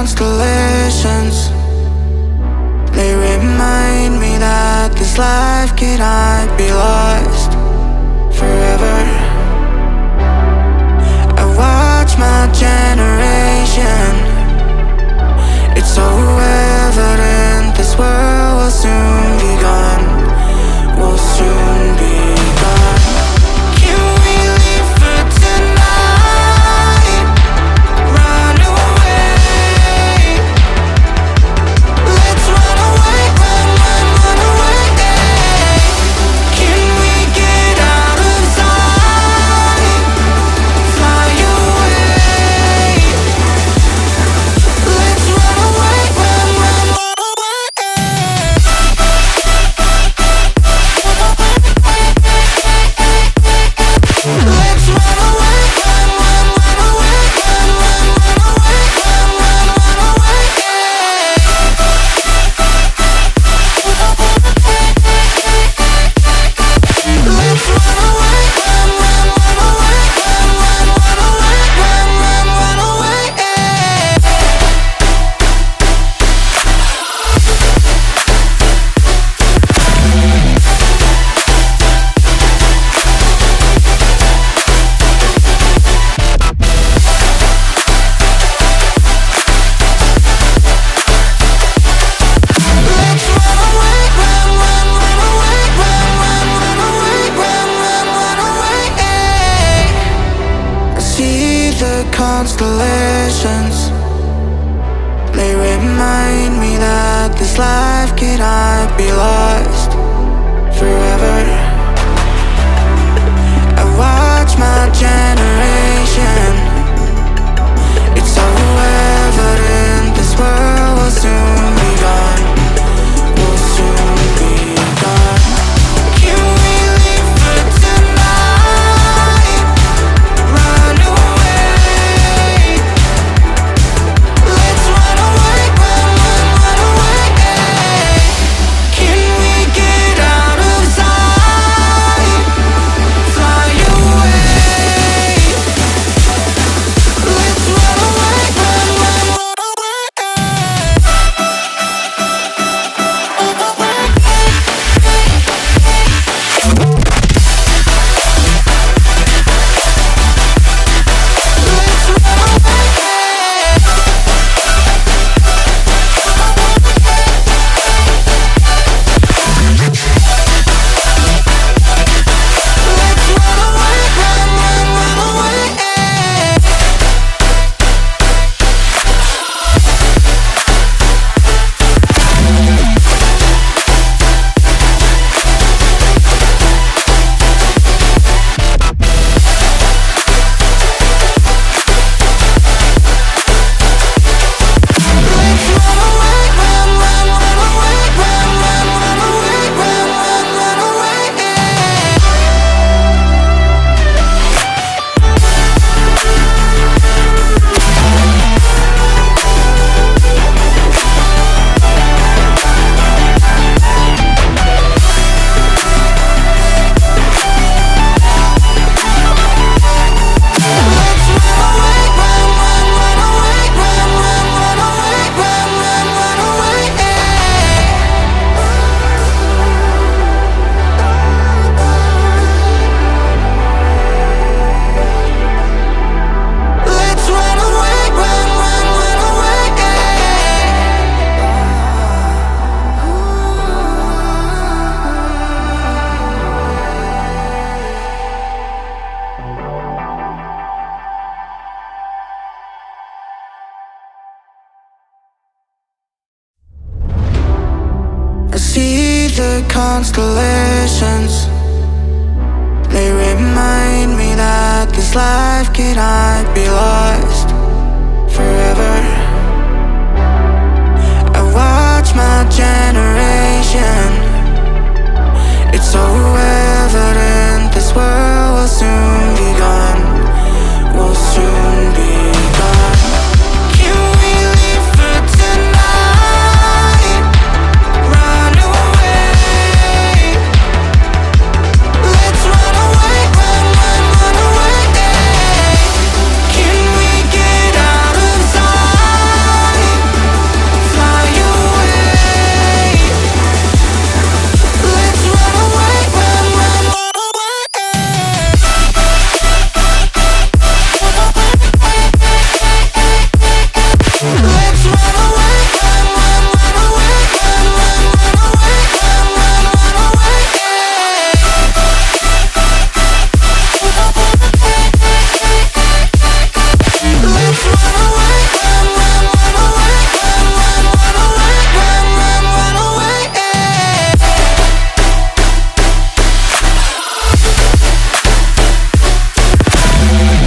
constellations, they remind me that this life cannot be lost forever. I watch my generation, it's so evident this world will soon be gone, will soon be gone. Can we live for tonight? Run away. Let's run away, run, run, run away. Can we get out of sight? Fly away. Let's run away, run, run, run away. Let's run away, run, run, run away, run, run, run away, run, run, run away. Let's run away, run, run, run away, run, run, run away, run, run, run away. Let's run away, run, run, run away, run, run, run away, run, run, run away. I see the constellations, they remind me that this life cannot be lost forever. I watch my generation, it's so evident this world will soon be gone, will soon be gone. Can we live for tonight? Run away. Let's run away, run, run, run away. Can we get out of sight? Fly away. Let's run away, run, run, run away. Let's run away. Let's run away, run, run, run away. Let's run away, run, run, run away, run, run, run away, run, run, run away. Let's run away, run, run, run away, run, run, run away, run, run, run away. Let's run away, run, run, run away. I see the constellations, they remind me that this life cannot be lost forever. I watch my generation,